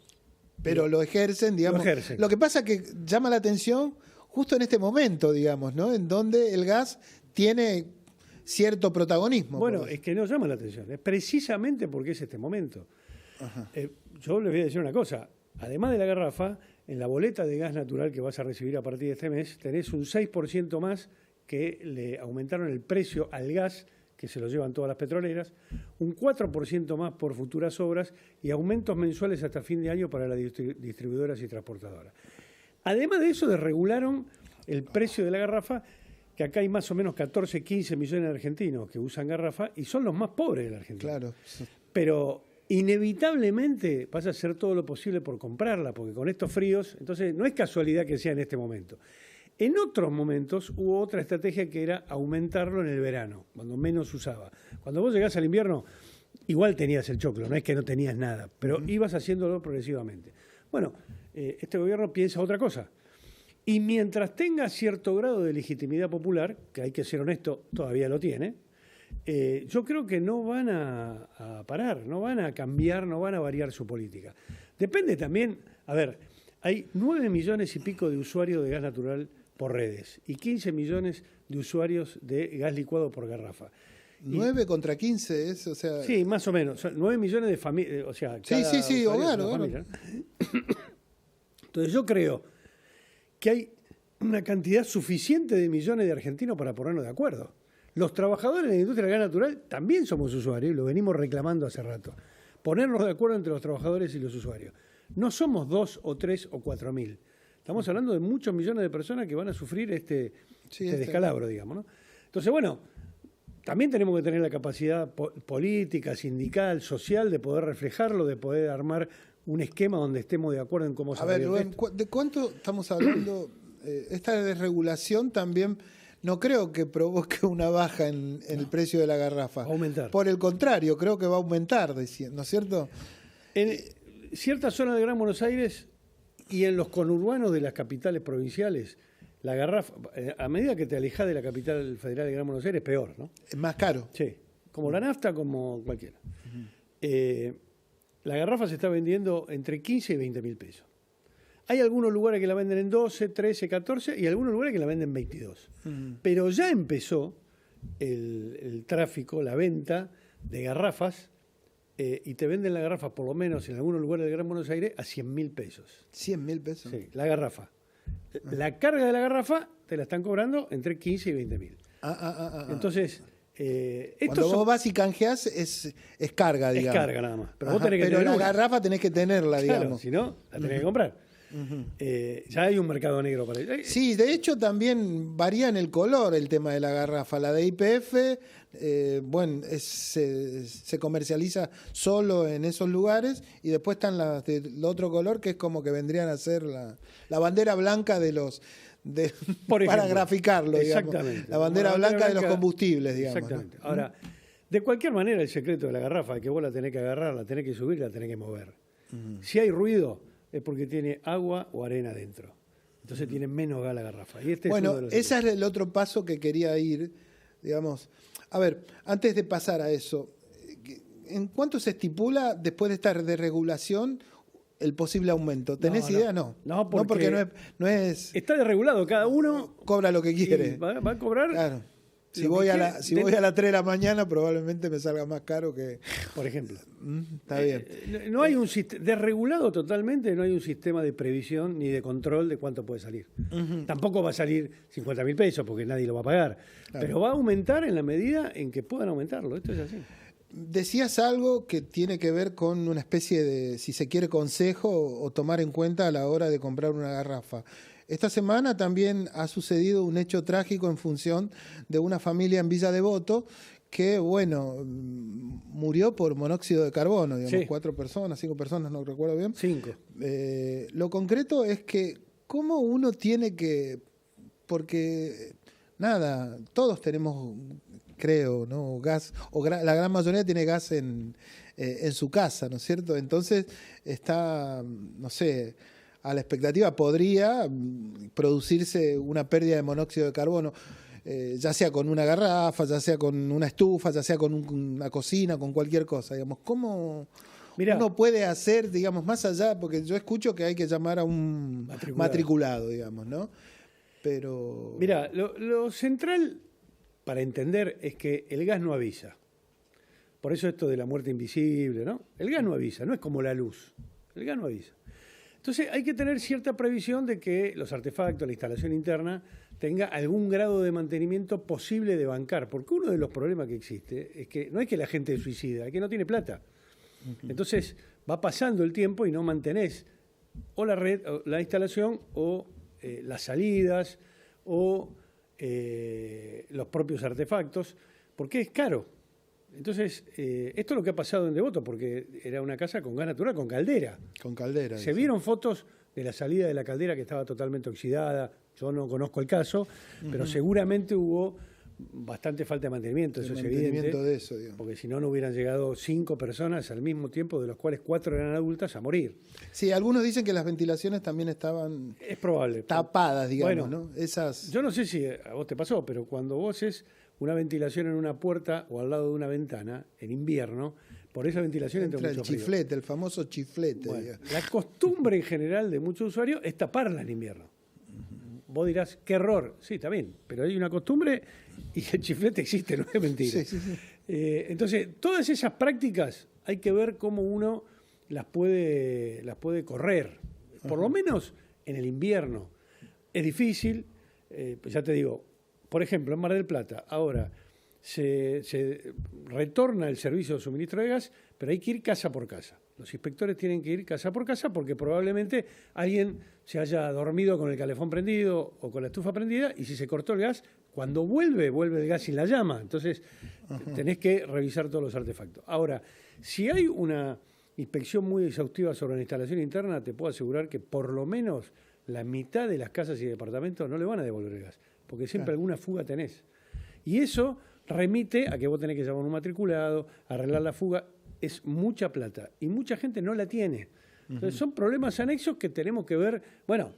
Pero lo ejercen, digamos. Lo que pasa es que llama la atención justo en este mommomento, digamos, ¿no? En donde el gas tiene cierto protagonismo. Bueno, es que no llama la atención, es precisamente porque es este momento. Yo les voy a decir una cosa, además de la garrafa, en la boleta de gas natural que vas a recibir a partir de este mes, tenés un 6% más que le aumentaron el precio al gas, que se lo llevan todas las petroleras, un 4% más por futuras obras y aumentos mensuales hasta fin de año para las distribuidoras y transportadoras. Además de eso, desregularon el precio de la garrafa, que acá hay más o menos 14, 15 millones de argentinos que usan garrafa y son los más pobres de la Argentina. Claro. Pero inevitablemente vas a hacer todo lo posible por comprarla, porque con estos fríos, entonces no es casualidad que sea en este momento. En otros momentos hubo otra estrategia que era aumentarlo en el verano, cuando menos usaba. Cuando vos llegás al invierno, igual tenías el choclo, no es que no tenías nada, pero ibas haciéndolo progresivamente. Bueno, este gobierno piensa otra cosa. Y mientras tenga cierto grado de legitimidad popular, que hay que ser honesto, todavía lo tiene, yo creo que no van a parar, no van a cambiar, no van a variar su política. Depende también, a ver, hay 9 millones y pico de usuarios de gas natural por redes y 15 millones de usuarios de gas licuado por garrafa. 9 contra 15 es, o sea... Sí, más o menos. Son 9 millones de familias, o sea... Sí, hogar. Entonces yo creo que hay una cantidad suficiente de millones de argentinos para ponernos de acuerdo. Los trabajadores de la industria del gas natural también somos usuarios, y lo venimos reclamando hace rato. Ponernos de acuerdo entre los trabajadores y los usuarios. No somos 2 o 3 o 4 mil. Estamos hablando de muchos millones de personas que van a sufrir este descalabro, digamos, ¿no? Entonces, bueno, también tenemos que tener la capacidad política, sindical, social, de poder reflejarlo, de poder armar un esquema donde estemos de acuerdo en cómo se... A ver, Rubén, ¿de cuánto estamos hablando? Esta desregulación también no creo que provoque una baja en el precio de la garrafa. Va a aumentar. Por el contrario, creo que va a aumentar, ¿no es cierto? En ciertas zonas de Gran Buenos Aires y en los conurbanos de las capitales provinciales, la garrafa, a medida que te alejas de la capital federal de Gran Buenos Aires, peor, ¿no? Es más caro. Sí, como la nafta, como cualquiera. La garrafa se está vendiendo entre 15 y 20 mil pesos. Hay algunos lugares que la venden en 12, 13, 14 y algunos lugares que la venden en 22. Pero ya empezó el tráfico, la venta de garrafas y te venden la garrafa, por lo menos en algunos lugares de Gran Buenos Aires, a 100 mil pesos. ¿100 mil pesos? Sí, la garrafa. La carga de la garrafa te la están cobrando entre 15 y 20 mil. Entonces... Cuando vos vas y canjeás es carga, digamos. Es carga nada más. Pero vos tenés que la garrafa tenés que tenerla, claro, digamos. Si no, la tenés que comprar. Ya hay un mercado negro para ello. Sí, de hecho también varía en el color el tema de la garrafa. La de YPF, se comercializa solo en esos lugares y después están las del otro color que es como que vendrían a ser la bandera blanca de los... para graficarlo, digamos. Exactamente. La bandera blanca de los combustibles, digamos. Exactamente. ¿No? Ahora, de cualquier manera, el secreto de la garrafa es que vos la tenés que agarrar, la tenés que subir, la tenés que mover. Si hay ruido, es porque tiene agua o arena dentro. Entonces tiene menos gas la garrafa. Y este bueno, es uno de los ese es el otro paso que quería ir, digamos. A ver, antes de pasar a eso, ¿en cuánto se estipula, después de esta desregulación, el posible aumento? ¿Tenés idea? No, porque no es... Está desregulado, cada uno... Cobra lo que quiere. Va a cobrar... Claro. Si voy a las 3 de la mañana, probablemente me salga más caro que... Por ejemplo. Está bien. No hay un desregulado totalmente, no hay un sistema de previsión ni de control de cuánto puede salir. Tampoco va a salir 50.000 pesos porque nadie lo va a pagar. Claro. Pero va a aumentar en la medida en que puedan aumentarlo. Esto es así. Decías algo que tiene que ver con una especie de, si se quiere, consejo o tomar en cuenta a la hora de comprar una garrafa. Esta semana también ha sucedido un hecho trágico en función de una familia en Villa Devoto que, murió por monóxido de carbono, digamos, Sí. 4 personas, 5 personas, no recuerdo bien. 5. Lo concreto es que cómo uno tiene que, porque nada, todos tenemos, creo, ¿no? Gas, la gran mayoría tiene gas en su casa, ¿no es cierto? Entonces está, no sé, a la expectativa podría producirse una pérdida de monóxido de carbono, ya sea con una garrafa, ya sea con una estufa, ya sea con una cocina, con cualquier cosa, digamos. ¿Cómo uno puede hacer, digamos, más allá? Porque yo escucho que hay que llamar a un matriculado, digamos, ¿no? Pero... Mira, lo central para entender es que el gas no avisa. Por eso esto de la muerte invisible, ¿no? El gas no avisa, no es como la luz. El gas no avisa. Entonces hay que tener cierta previsión de que los artefactos, la instalación interna, tenga algún grado de mantenimiento posible de bancar. Porque uno de los problemas que existe es que no es que la gente suicida, es que no tiene plata. Entonces va pasando el tiempo y no mantenés o la red, o la instalación, o las salidas, o los propios artefactos, porque es caro. Entonces, esto es lo que ha pasado en Devoto, porque era una casa con gas natural, con caldera. Con caldera. Se vieron fotos de la salida de la caldera que estaba totalmente oxidada. Yo no conozco el caso, pero seguramente hubo bastante falta de mantenimiento, eso es evidente. De eso, digamos. Porque si no, no hubieran llegado 5 personas al mismo tiempo, de los cuales 4 eran adultas, a morir. Sí, algunos dicen que las ventilaciones también estaban... Es probable. Tapadas, digamos, bueno, ¿no? Esas... Yo no sé si a vos te pasó, pero cuando vos es una ventilación en una puerta o al lado de una ventana, en invierno, por esa ventilación entra mucho frío. Chiflete, el famoso chiflete. Bueno, la costumbre en general de muchos usuarios es taparla en invierno. Vos dirás, qué error. Sí, está bien, pero hay una costumbre y el chiflete existe, no es mentira. Sí. Entonces, todas esas prácticas hay que ver cómo uno las puede correr. Por lo menos en el invierno. Es difícil, pues ya te digo, por ejemplo, en Mar del Plata, ahora se retorna el servicio de suministro de gas, pero hay que ir casa por casa. Los inspectores tienen que ir casa por casa porque probablemente alguien se haya dormido con el calefón prendido o con la estufa prendida y si se cortó el gas, cuando vuelve el gas sin la llama. Entonces, tenés que revisar todos los artefactos. Ahora, si hay una inspección muy exhaustiva sobre la instalación interna, te puedo asegurar que por lo menos la mitad de las casas y departamentos no le van a devolver el gas, porque siempre alguna fuga tenés. Y eso remite a que vos tenés que llamar a un matriculado, arreglar la fuga. Es mucha plata y mucha gente no la tiene. Entonces son problemas anexos que tenemos que ver, bueno,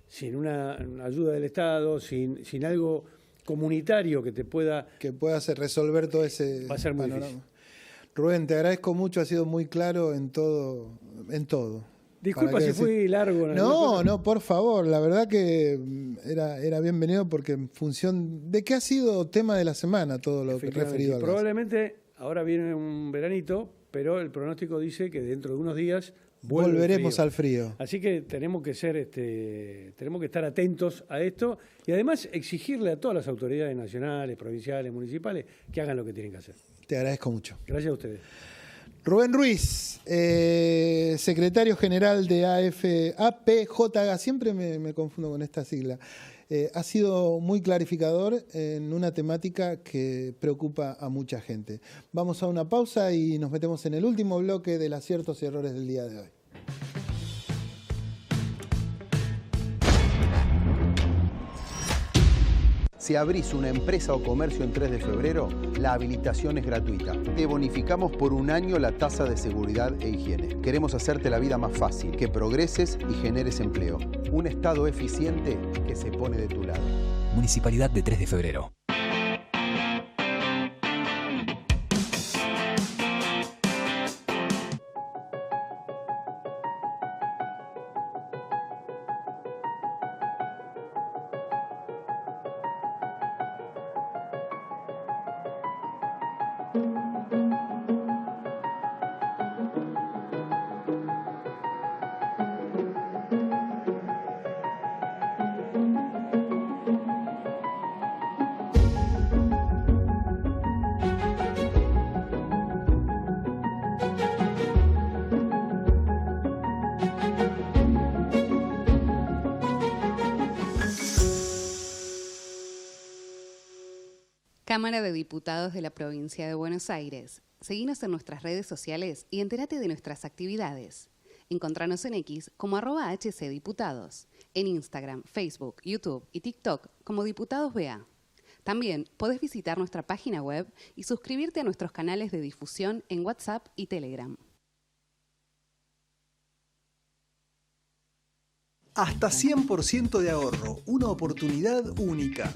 sin una ayuda del Estado, sin algo comunitario que te pueda... Que pueda resolver todo ese va a ser muy panorama. difícil. Rubén, te agradezco mucho, ha sido muy claro en todo. Disculpa si fui largo. No, por favor, la verdad que era bienvenido porque en función de que ha sido tema de la semana todo lo que referido al gas. Probablemente ahora viene un veranito, pero el pronóstico dice que dentro de unos días volveremos al frío. Así que tenemos que tenemos que estar atentos a esto y además exigirle a todas las autoridades nacionales, provinciales, municipales que hagan lo que tienen que hacer. Te agradezco mucho. Gracias a ustedes. Rubén Ruiz, secretario general de APJG, siempre me confundo con esta sigla, ha sido muy clarificador en una temática que preocupa a mucha gente. Vamos a una pausa y nos metemos en el último bloque del aciertos y errores del día de hoy. Si abrís una empresa o comercio en 3 de febrero, la habilitación es gratuita. Te bonificamos por un año la tasa de seguridad e higiene. Queremos hacerte la vida más fácil, que progreses y generes empleo. Un Estado eficiente que se pone de tu lado. Municipalidad de 3 de febrero. Cámara de Diputados de la Provincia de Buenos Aires. Seguinos en nuestras redes sociales y entérate de nuestras actividades. Encontranos en X como @HCDiputados, en Instagram, Facebook, YouTube y TikTok como Diputados BA. También podés visitar nuestra página web y suscribirte a nuestros canales de difusión en WhatsApp y Telegram. Hasta 100% de ahorro, una oportunidad única.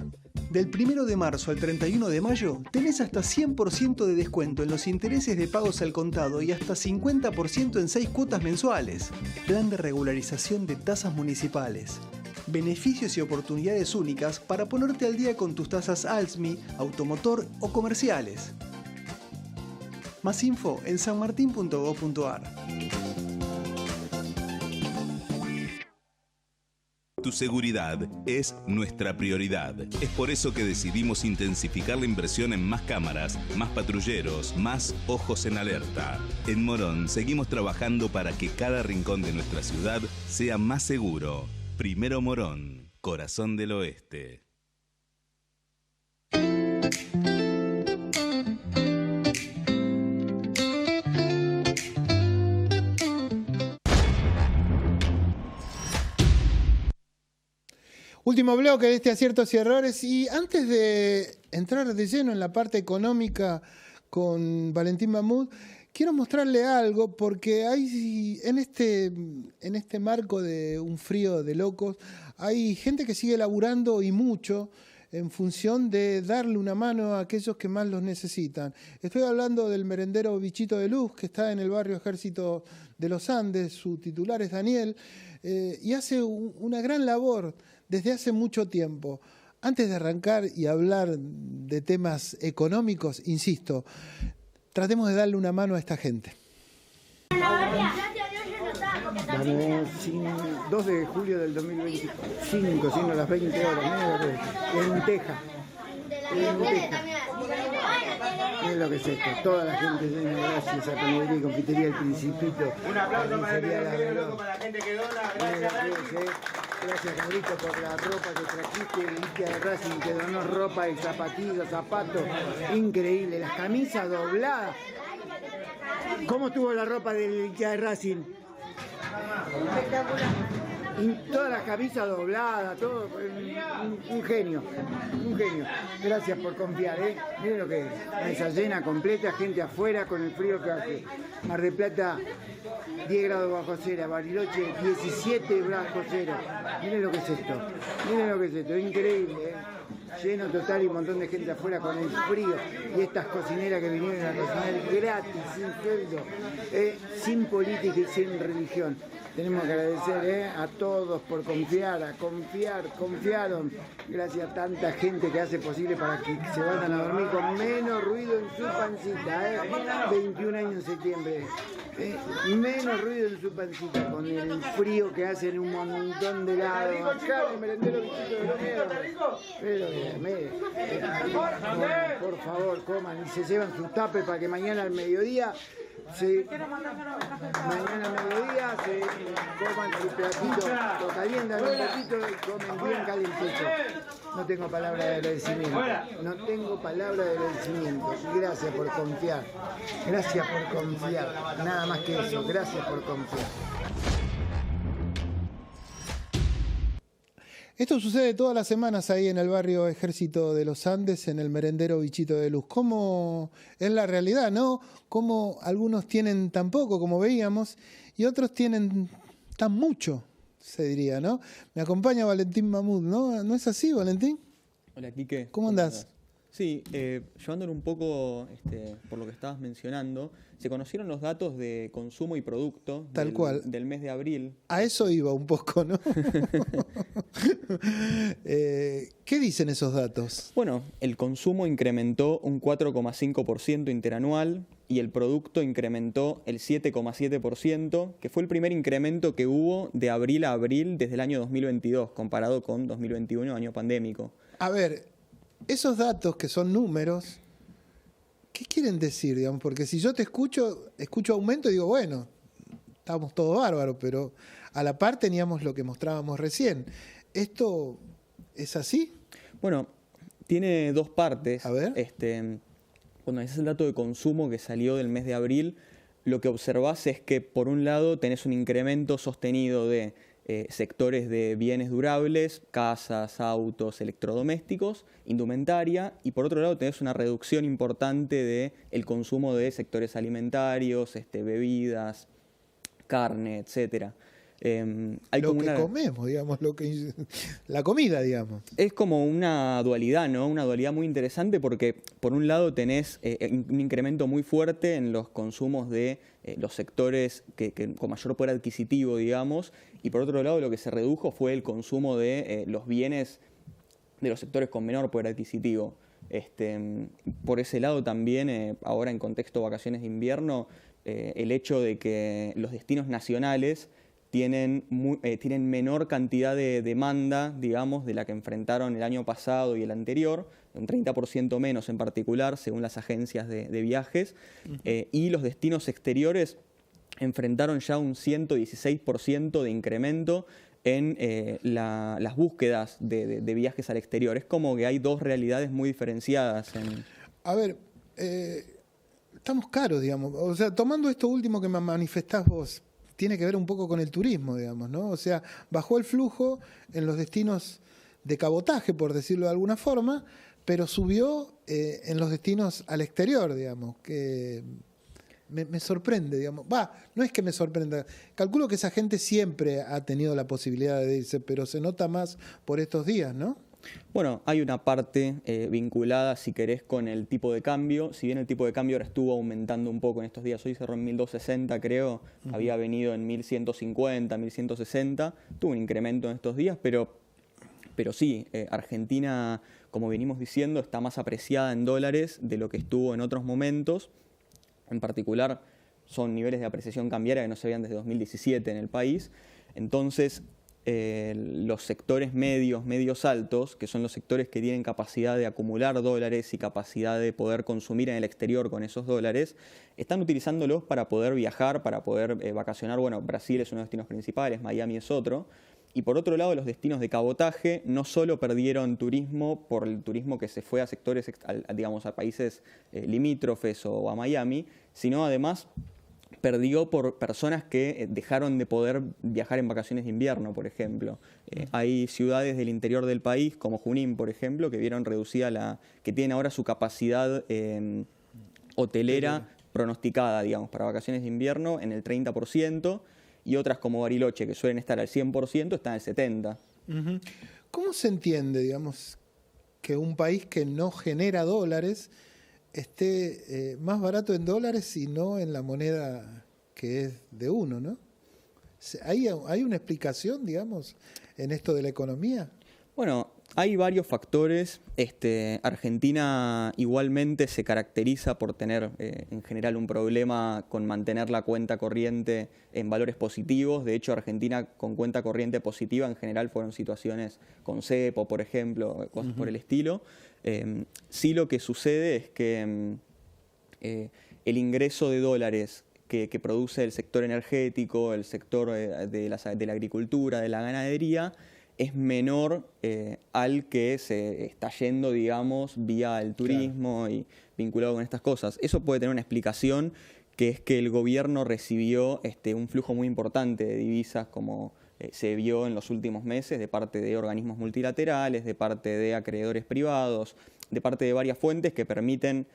Del 1 de marzo al 31 de mayo tenés hasta 100% de descuento en los intereses de pagos al contado y hasta 50% en 6 cuotas mensuales. Plan de regularización de tasas municipales. Beneficios y oportunidades únicas para ponerte al día con tus tasas ALSMI, automotor o comerciales. Más info en sanmartin.gov.ar. Tu seguridad es nuestra prioridad. Es por eso que decidimos intensificar la inversión en más cámaras, más patrulleros, más ojos en alerta. En Morón seguimos trabajando para que cada rincón de nuestra ciudad sea más seguro. Primero Morón, corazón del oeste. Último bloque de este aciertos y errores, y antes de entrar de lleno en la parte económica con Valentín Mahmoud, quiero mostrarle algo, porque hay en este marco de un frío de locos, hay gente que sigue laburando y mucho en función de darle una mano a aquellos que más los necesitan. Estoy hablando del merendero Bichito de Luz, que está en el barrio Ejército de los Andes, su titular es Daniel, y hace una gran labor desde hace mucho tiempo. Antes de arrancar y hablar de temas económicos, insisto, tratemos de darle una mano a esta gente. Vamos, 2 de julio del 2025, siendo las 20 horas, lenteja. Es lo que es esto, toda la gente llena, gracias a Panadería y Confitería El Principito. Un aplauso para el Ministerio Loco, para la gente que dona, gracias Carlito por la ropa que trajiste, el hincha de Racing que donó ropa y zapatillas, zapatos, increíble, las camisas dobladas. ¿Cómo estuvo la ropa del hincha de Racing? Y todas las camisas dobladas, todo, un genio, un genio. Gracias por confiar, Miren lo que es, mesa llena, completa, gente afuera con el frío que hace. Mar del Plata, 10 grados bajo cero, Bariloche, 17 bajo cero. Miren lo que es esto, es increíble, Lleno total y un montón de gente afuera con el frío. Y estas cocineras que vinieron a cocinar gratis, sin sueldo, sin política y sin religión. Tenemos que agradecer a todos por confiaron. Gracias a tanta gente que hace posible para que se vayan a dormir con menos ruido en su pancita. 21 años en septiembre. Menos ruido en su pancita, con el frío que hace en un montón de lados. Acá el merendero Bichito de los Pero, por favor, coman y se llevan sus tapes para que mañana al mediodía Sí. Mañana a mediodía se coman su platito, lo calientan un poquito y comen bien calentito. No tengo palabra de agradecimiento. No tengo palabra de agradecimiento. Gracias por confiar. Gracias por confiar. Nada más que eso. Gracias por confiar. Esto sucede todas las semanas ahí en el barrio Ejército de los Andes, en el merendero Bichito de Luz. ¿Cómo es la realidad, no? Cómo algunos tienen tan poco, como veíamos, y otros tienen tan mucho, se diría, ¿no? Me acompaña Valentín Mahmoud, ¿no? ¿No es así, Valentín? Hola, Quique. ¿Cómo andás? Sí, llevándolo un poco por lo que estabas mencionando, se conocieron los datos de consumo y producto del mes de abril. A eso iba un poco, ¿no? ¿Qué dicen esos datos? Bueno, el consumo incrementó un 4,5% interanual y el producto incrementó el 7,7%, que fue el primer incremento que hubo de abril a abril desde el año 2022, comparado con 2021, año pandémico. A ver, esos datos que son números, ¿qué quieren decir, digamos? Porque si yo te escucho aumento y digo, bueno, estamos todos bárbaros, pero a la par teníamos lo que mostrábamos recién. ¿Esto es así? Bueno, tiene dos partes. A ver. Cuando haces el dato de consumo que salió del mes de abril, lo que observás es que, por un lado, tenés un incremento sostenido de sectores de bienes durables, casas, autos, electrodomésticos, indumentaria, y por otro lado tenés una reducción importante del consumo de sectores alimentarios, bebidas, carne, etcétera. Comemos, digamos, la comida, digamos. Es como una dualidad, ¿no? Una dualidad muy interesante porque, por un lado, tenés un incremento muy fuerte en los consumos de los sectores con mayor poder adquisitivo, digamos, y por otro lado, lo que se redujo fue el consumo de los bienes de los sectores con menor poder adquisitivo. Por ese lado también, ahora en contexto de vacaciones de invierno, el hecho de que los destinos nacionales tienen menor cantidad de demanda, digamos, de la que enfrentaron el año pasado y el anterior, un 30% menos en particular, según las agencias de viajes, y los destinos exteriores enfrentaron ya un 116% de incremento en las búsquedas de viajes al exterior. Es como que hay dos realidades muy diferenciadas. A ver, estamos caros, digamos. O sea, tomando esto último que me manifestás vos, tiene que ver un poco con el turismo, digamos, ¿no? O sea, bajó el flujo en los destinos de cabotaje, por decirlo de alguna forma, pero subió en los destinos al exterior, digamos, que me sorprende, digamos. No es que me sorprenda, calculo que esa gente siempre ha tenido la posibilidad de irse, pero se nota más por estos días, ¿no? Bueno, hay una parte vinculada, si querés, con el tipo de cambio. Si bien el tipo de cambio ahora estuvo aumentando un poco en estos días, hoy cerró en 1.260, creo, había venido en 1.150, 1.160, tuvo un incremento en estos días, pero sí, Argentina, como venimos diciendo, está más apreciada en dólares de lo que estuvo en otros momentos. En particular, son niveles de apreciación cambiaria que no se veían desde 2017 en el país. Entonces, los sectores medios altos, que son los sectores que tienen capacidad de acumular dólares y capacidad de poder consumir en el exterior con esos dólares, están utilizándolos para poder viajar, para poder vacacionar. Bueno, Brasil es uno de los destinos principales, Miami es otro. Y por otro lado, los destinos de cabotaje no solo perdieron turismo por el turismo que se fue a sectores, digamos, a países limítrofes o a Miami, sino además perdió por personas que dejaron de poder viajar en vacaciones de invierno, por ejemplo. Hay ciudades del interior del país, como Junín, por ejemplo, que vieron reducida que tienen ahora su capacidad hotelera pronosticada, digamos, para vacaciones de invierno en el 30%, y otras como Bariloche, que suelen estar al 100%, están al 70%. ¿Cómo se entiende, digamos, que un país que no genera dólares esté más barato en dólares y no en la moneda que es de uno, ¿no? ¿Hay una explicación, digamos, en esto de la economía? Bueno, hay varios factores. Argentina igualmente se caracteriza por tener en general un problema con mantener la cuenta corriente en valores positivos. De hecho, Argentina con cuenta corriente positiva en general fueron situaciones con cepo, por ejemplo, cosas por el estilo. Sí, lo que sucede es que el ingreso de dólares que produce el sector energético, el sector de la agricultura, de la ganadería, es menor al que se está yendo, digamos, vía el turismo y vinculado con estas cosas. Eso puede tener una explicación, que es que el gobierno recibió un flujo muy importante de divisas, como se vio en los últimos meses, de parte de organismos multilaterales, de parte de acreedores privados, de parte de varias fuentes que permiten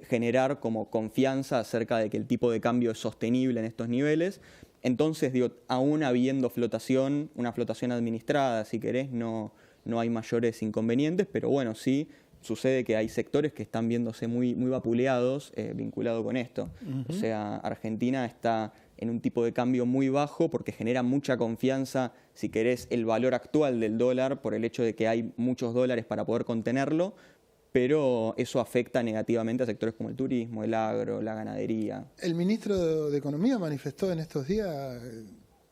generar como confianza acerca de que el tipo de cambio es sostenible en estos niveles. Entonces, digo, aún habiendo flotación, una flotación administrada, si querés, no hay mayores inconvenientes, pero bueno, sí sucede que hay sectores que están viéndose muy vapuleados vinculados con esto. O sea, Argentina está en un tipo de cambio muy bajo porque genera mucha confianza, si querés, el valor actual del dólar por el hecho de que hay muchos dólares para poder contenerlo, pero eso afecta negativamente a sectores como el turismo, el agro, la ganadería. El ministro de Economía manifestó en estos días,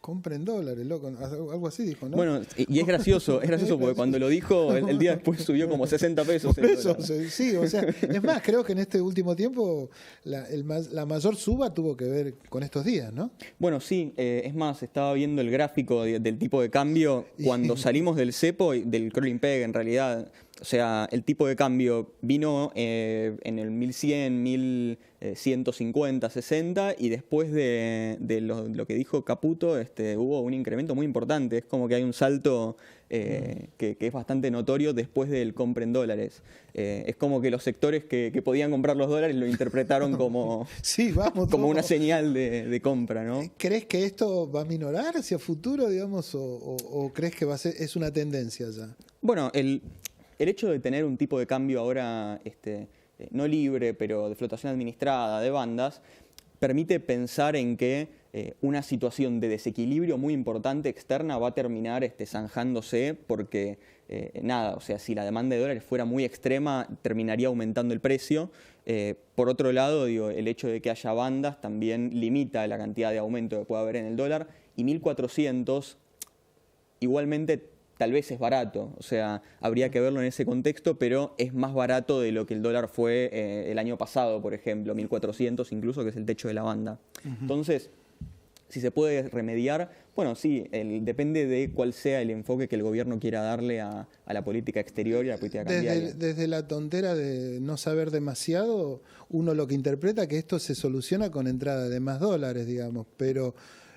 compren dólares, loco, algo así dijo, ¿no? Bueno, y es gracioso porque cuando lo dijo, el día después subió como 60 pesos. Por eso, sí, o sea, es más, creo que en este último tiempo la mayor suba tuvo que ver con estos días, ¿no? Bueno, sí, es más, estaba viendo el gráfico del tipo de cambio cuando salimos del cepo, del crawling peg en realidad. O sea, el tipo de cambio vino en el 1100, 1150, 60 y después de lo que dijo Caputo hubo un incremento muy importante. Es como que hay un salto que es bastante notorio después del compra en dólares. Es como que los sectores que podían comprar los dólares lo interpretaron como, sí, como una señal de compra, ¿no? ¿Crees que esto va a minorar hacia futuro, digamos, o crees que es una tendencia ya? Bueno, el hecho de tener un tipo de cambio ahora no libre, pero de flotación administrada, de bandas, permite pensar en que una situación de desequilibrio muy importante externa va a terminar zanjándose porque, o sea, si la demanda de dólares fuera muy extrema, terminaría aumentando el precio. Por otro lado, digo, el hecho de que haya bandas también limita la cantidad de aumento que puede haber en el dólar, y 1.400 igualmente tal vez es barato, o sea, habría que verlo en ese contexto, pero es más barato de lo que el dólar fue el año pasado, por ejemplo, 1.400 incluso, que es el techo de la banda. Entonces, si se puede remediar, bueno, sí, depende de cuál sea el enfoque que el gobierno quiera darle a la política exterior y a la política cambiaria. Desde la tontera de no saber demasiado, uno lo que interpreta que esto se soluciona con entrada de más dólares, digamos, pero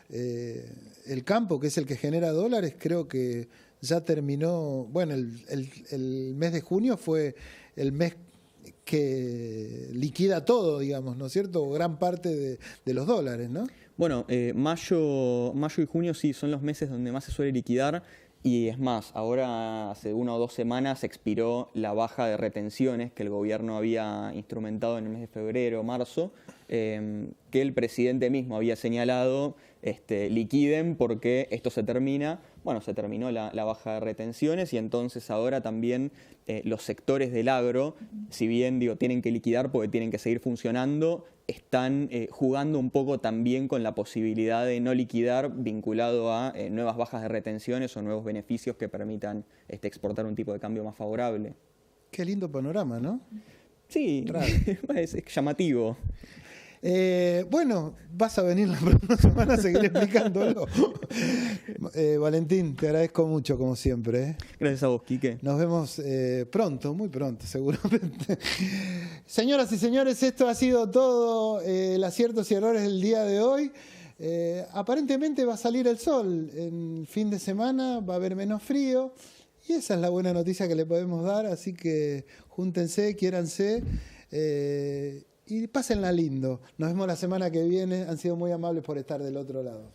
el campo, que es el que genera dólares, creo que ya terminó. Bueno, el mes de junio fue el mes que liquida todo, digamos, ¿no es cierto? Gran parte de los dólares, ¿no? Bueno, mayo y junio sí son los meses donde más se suele liquidar, y es más, ahora hace 1 o 2 semanas expiró la baja de retenciones que el gobierno había instrumentado en el mes de febrero, marzo, que el presidente mismo había señalado, liquiden porque esto se termina. Bueno, se terminó la baja de retenciones, y entonces ahora también los sectores del agro, si bien tienen que liquidar porque tienen que seguir funcionando, están jugando un poco también con la posibilidad de no liquidar, vinculado a nuevas bajas de retenciones o nuevos beneficios que permitan exportar un tipo de cambio más favorable. Qué lindo panorama, ¿no? Sí, es llamativo. Bueno, vas a venir la próxima semana a seguir explicándolo. Valentín, te agradezco mucho, como siempre. Gracias a vos, Quique. Nos vemos pronto, muy pronto, seguramente. Señoras y señores, esto ha sido todo el aciertos y errores del día de hoy. Aparentemente va a salir el sol en fin de semana, va a haber menos frío, y esa es la buena noticia que le podemos dar, así que júntense, quiéranse. Y pásenla lindo. Nos vemos la semana que viene. Han sido muy amables por estar del otro lado.